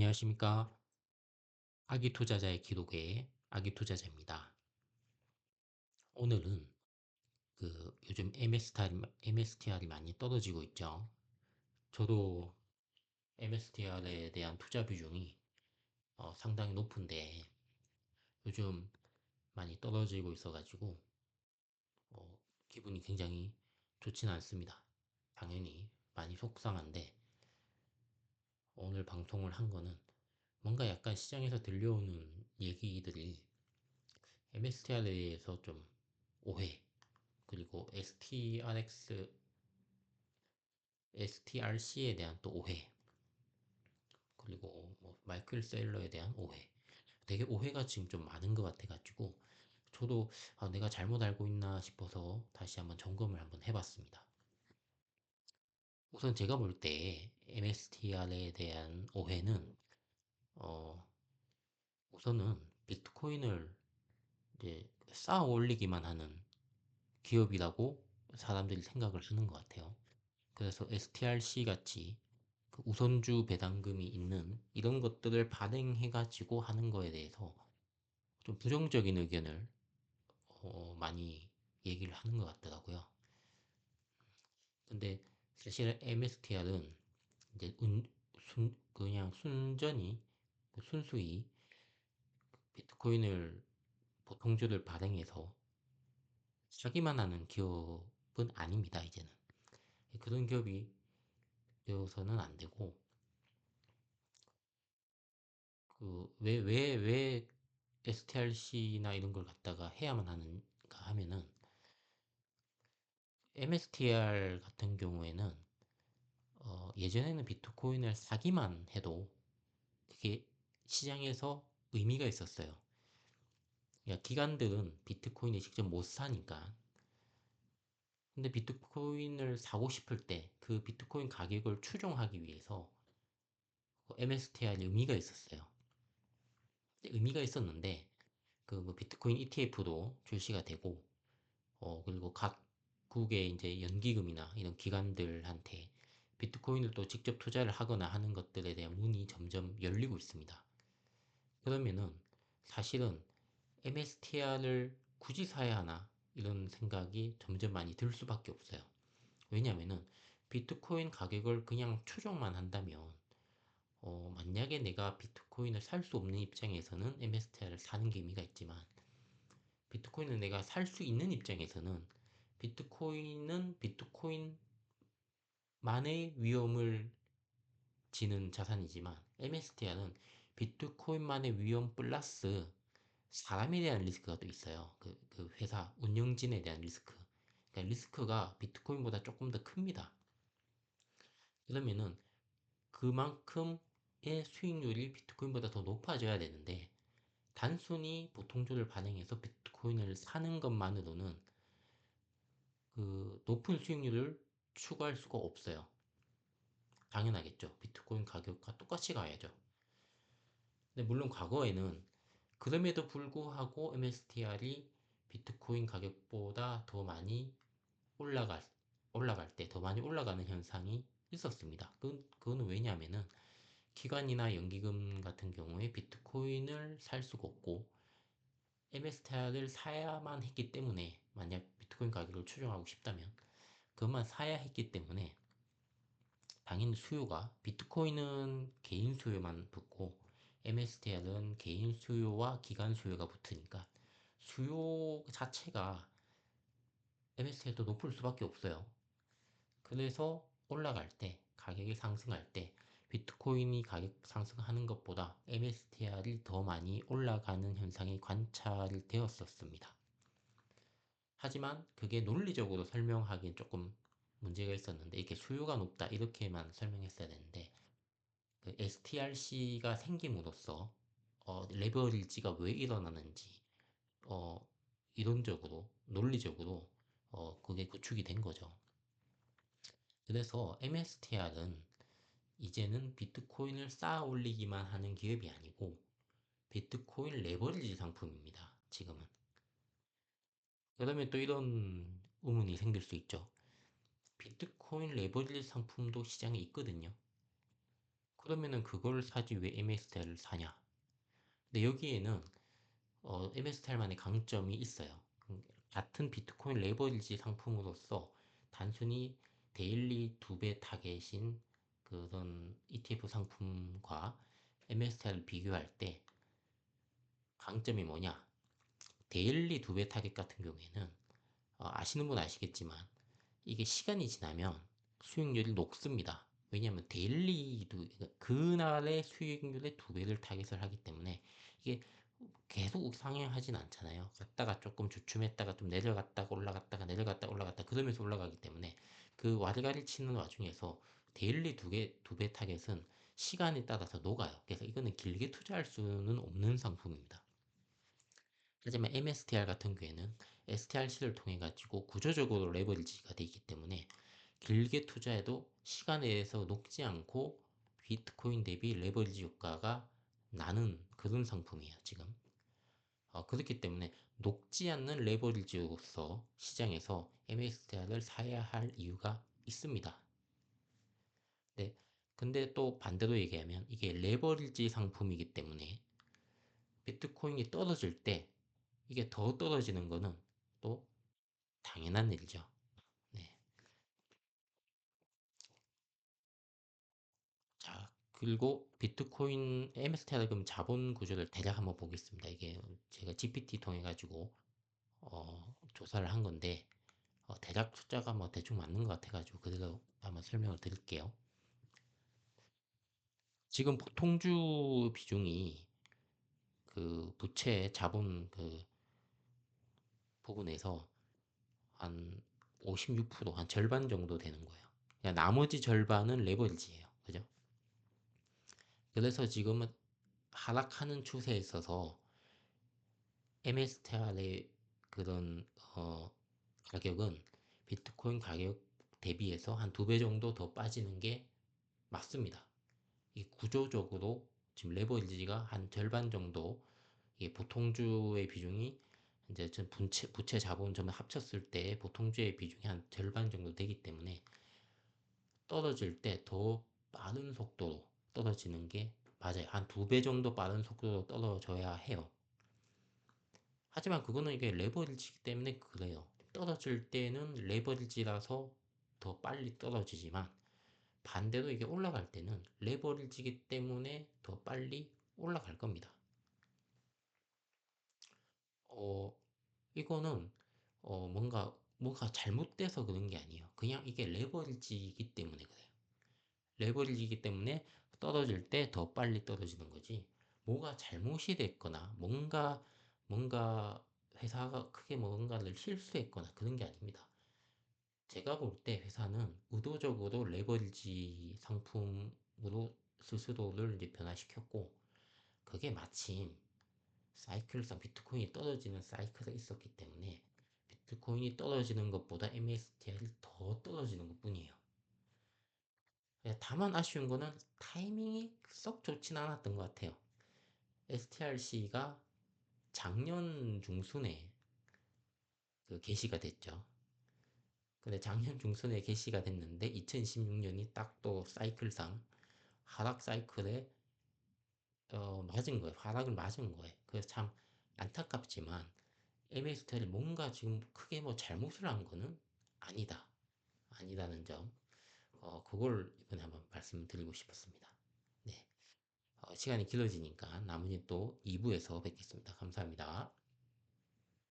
안녕하십니까. 아기 투자자의 기록의 아기 투자자입니다. 오늘은 요즘 MSTR이 많이 떨어지고 있죠. 저도 MSTR에 대한 투자 비중이 상당히 높은데 요즘 많이 떨어지고 있어가지고 어, 기분이 굉장히 좋지는 않습니다. 당연히 많이 속상한데 오늘 방송을 한 거는 뭔가 약간 시장에서 들려오는 얘기들이 MSTR에 대해서 좀 오해, 그리고 STRC에 대한 또 오해, 그리고 뭐 마이클 세일러에 대한 오해. 되게 오해가 지금 좀 많은 것 같아가지고 저도 내가 잘못 알고 있나 싶어서 다시 한번 점검을 한번 해봤습니다. 우선 제가 볼 때 MSTR에 대한 오해는 어, 우선은 비트코인을 이제 쌓아 올리기만 하는 기업이라고 사람들이 생각을 하는 것 같아요. 그래서 STRC 같이 그 우선주 배당금이 있는 이런 것들을 발행해가지고 하는 거에 대해서 좀 부정적인 의견을 많이 얘기를 하는 것 같더라고요. 근데 사실 MSTR은 이제 그냥 순수히 비트코인을 보통주를 발행해서 사기만 하는 기업은 아닙니다, 이제는. 그런 기업이 되어서는 안 되고, 왜 STRC나 이런 걸 갖다가 해야만 하는가 하면은, MSTR 같은 경우에는, 예전에는 비트코인을 사기만 해도 그게 시장에서 의미가 있었어요. 그러니까 기관들은 비트코인을 직접 못 사니까. 근데 비트코인을 사고 싶을 때 그 비트코인 가격을 추종하기 위해서 MSTR이 의미가 있었어요. 의미가 있었는데, 뭐 비트코인 ETF도 출시가 되고, 그리고 각국의 이제 연기금이나 이런 기관들한테 비트코인을 또 직접 투자를 하거나 하는 것들에 대한 문이 점점 열리고 있습니다. 그러면은 사실은 MSTR을 굳이 사야 하나 이런 생각이 점점 많이 들 수밖에 없어요. 왜냐면은 비트코인 가격을 그냥 추종만 한다면 만약에 내가 비트코인을 살 수 없는 입장에서는 MSTR을 사는 게 의미가 있지만 비트코인을 내가 살 수 있는 입장에서는 비트코인은 비트코인만의 위험을 지는 자산이지만 MSTR은 비트코인만의 위험 플러스 사람에 대한 리스크가 또 있어요. 그 회사 운영진에 대한 리스크. 그러니까 리스크가 비트코인보다 조금 더 큽니다. 그러면은 그만큼의 수익률이 비트코인보다 더 높아져야 되는데 단순히 보통주를 발행해서 비트코인을 사는 것만으로는 그 높은 수익률을 추구할 수가 없어요. 당연하겠죠. 비트코인 가격과 똑같이 가야죠. 근데 물론 과거에는 그럼에도 불구하고 MSTR이 비트코인 가격보다 더 많이 올라갈, 올라갈 때 더 많이 올라가는 현상이 있었습니다. 그거는 왜냐하면은 기관이나 연기금 같은 경우에 비트코인을 살 수가 없고 MSTR을 사야만 했기 때문에 만약 비트코인 가격을 추종하고 싶다면 그것만 사야 했기 때문에 당연히 수요가 비트코인은 개인 수요만 붙고 MSTR은 개인 수요와 기관 수요가 붙으니까 수요 자체가 MSTR도 높을 수밖에 없어요. 그래서 올라갈 때 가격이 상승할 때 비트코인이 가격 상승하는 것보다 MSTR이 더 많이 올라가는 현상이 관찰이 되었었습니다. 하지만 그게 논리적으로 설명하기엔 조금 문제가 있었는데 이렇게 수요가 높다 이렇게만 설명했어야 되는데 그 STRC가 생김으로써 레버리지가 왜 일어나는지 어, 이론적으로 논리적으로 그게 구축이 된 거죠. 그래서 MSTR은 이제는 비트코인을 쌓아 올리기만 하는 기업이 아니고 비트코인 레버리지 상품입니다. 지금은. 그러면 또 이런 의문이 생길 수 있죠. 비트코인 레버리지 상품도 시장에 있거든요. 그러면은 그걸 사지 왜 MSTI를 사냐? 근데 여기에는 MSTI만의 강점이 있어요. 같은 비트코인 레버리지 상품으로서 단순히 데일리 두 배 타겟인 그런 ETF 상품과 MSTI를 비교할 때 강점이 뭐냐? 데일리 두 배 타겟 같은 경우에는 아시는 분 아시겠지만 이게 시간이 지나면 수익률이 높습니다. 왜냐하면 데일리도 그날의 수익률의 두 배를 타겟을 하기 때문에 이게 계속 상향하진 않잖아요. 갔다가 조금 주춤했다가 좀 내려갔다가 올라갔다가 내려갔다가 올라갔다 그러면서 올라가기 때문에 그 와리가리 치는 와중에서 데일리 두 배 타겟은 시간에 따라서 녹아요. 그래서 이거는 길게 투자할 수는 없는 상품입니다. 하지만 MSTR 같은 경우에는 STRC를 통해 가지고 구조적으로 레버리지가 되기 때문에 길게 투자해도 시간에서 녹지 않고 비트코인 대비 레버리지 효과가 나는 그런 상품이에요, 지금. 그렇기 때문에 녹지 않는 레버리지로서 시장에서 MSTR을 사야 할 이유가 있습니다. 네. 근데 또 반대로 얘기하면 이게 레버리지 상품이기 때문에 비트코인이 떨어질 때 이게 더 떨어지는 거는 또 당연한 일이죠. 네. 자, 그리고 비트코인 MSTR 그럼 자본 구조를 대략 한번 보겠습니다. 이게 제가 GPT 통해 가지고 조사를 한 건데 대략 숫자가 뭐 대충 맞는 것 같아가지고 그대로 한번 설명을 드릴게요. 지금 보통주 비중이 그 부채 자본 그 부분에서 한 56%, 한 절반 정도 되는 거예요. 그냥 나머지 절반은 레버리지예요. 그죠? 그래서 지금은 하락하는 추세에 있어서 MSTR의 그런 가격은 비트코인 가격 대비해서 한 두 배 정도 더 빠지는 게 맞습니다. 이 구조적으로 지금 레버리지가 한 절반 정도 이게 보통주의 비중이 이제 전 부채 자본 점 합쳤을 때 보통주의 비중이 한 절반 정도 되기 때문에 떨어질 때 더 빠른 속도로 떨어지는 게 맞아요. 한 두 배 정도 빠른 속도로 떨어져야 해요. 하지만 그거는 이게 레버리지기 때문에 그래요. 떨어질 때는 레버리지라서 더 빨리 떨어지지만 반대로 이게 올라갈 때는 레버리지기 때문에 더 빨리 올라갈 겁니다. 어, 이거는 뭔가 잘못돼서 그런 게 아니에요. 그냥 이게 레버리지이기 때문에 그래요. 레버리지이기 때문에 떨어질 때 더 빨리 떨어지는 거지. 뭐가 잘못이 됐거나 뭔가 회사가 크게 뭔가를 실수했거나 그런 게 아닙니다. 제가 볼 때 회사는 의도적으로 레버리지 상품으로 스스로를 이제 변화시켰고 그게 마침 사이클상 비트코인이 떨어지는 사이클이 있었기 때문에 비트코인이 떨어지는 것보다 MSTI를 더 떨어지는 것 뿐이에요. 다만 아쉬운 거는 타이밍이 썩 좋진 않았던 것 같아요. STRC가 작년 중순에 그 개시가 됐죠. 근데 작년 중순에 개시가 됐는데 2016년이 딱 또 사이클상 하락 사이클에 맞은 거예요. 하락을 맞은 거예요. 그래서 참 안타깝지만 MSTI를 뭔가 지금 크게 뭐 잘못을 한 거는 아니다. 아니다는 점. 그걸 이번에 한번 말씀드리고 싶었습니다. 네. 시간이 길어지니까 나머지 또 2부에서 뵙겠습니다. 감사합니다.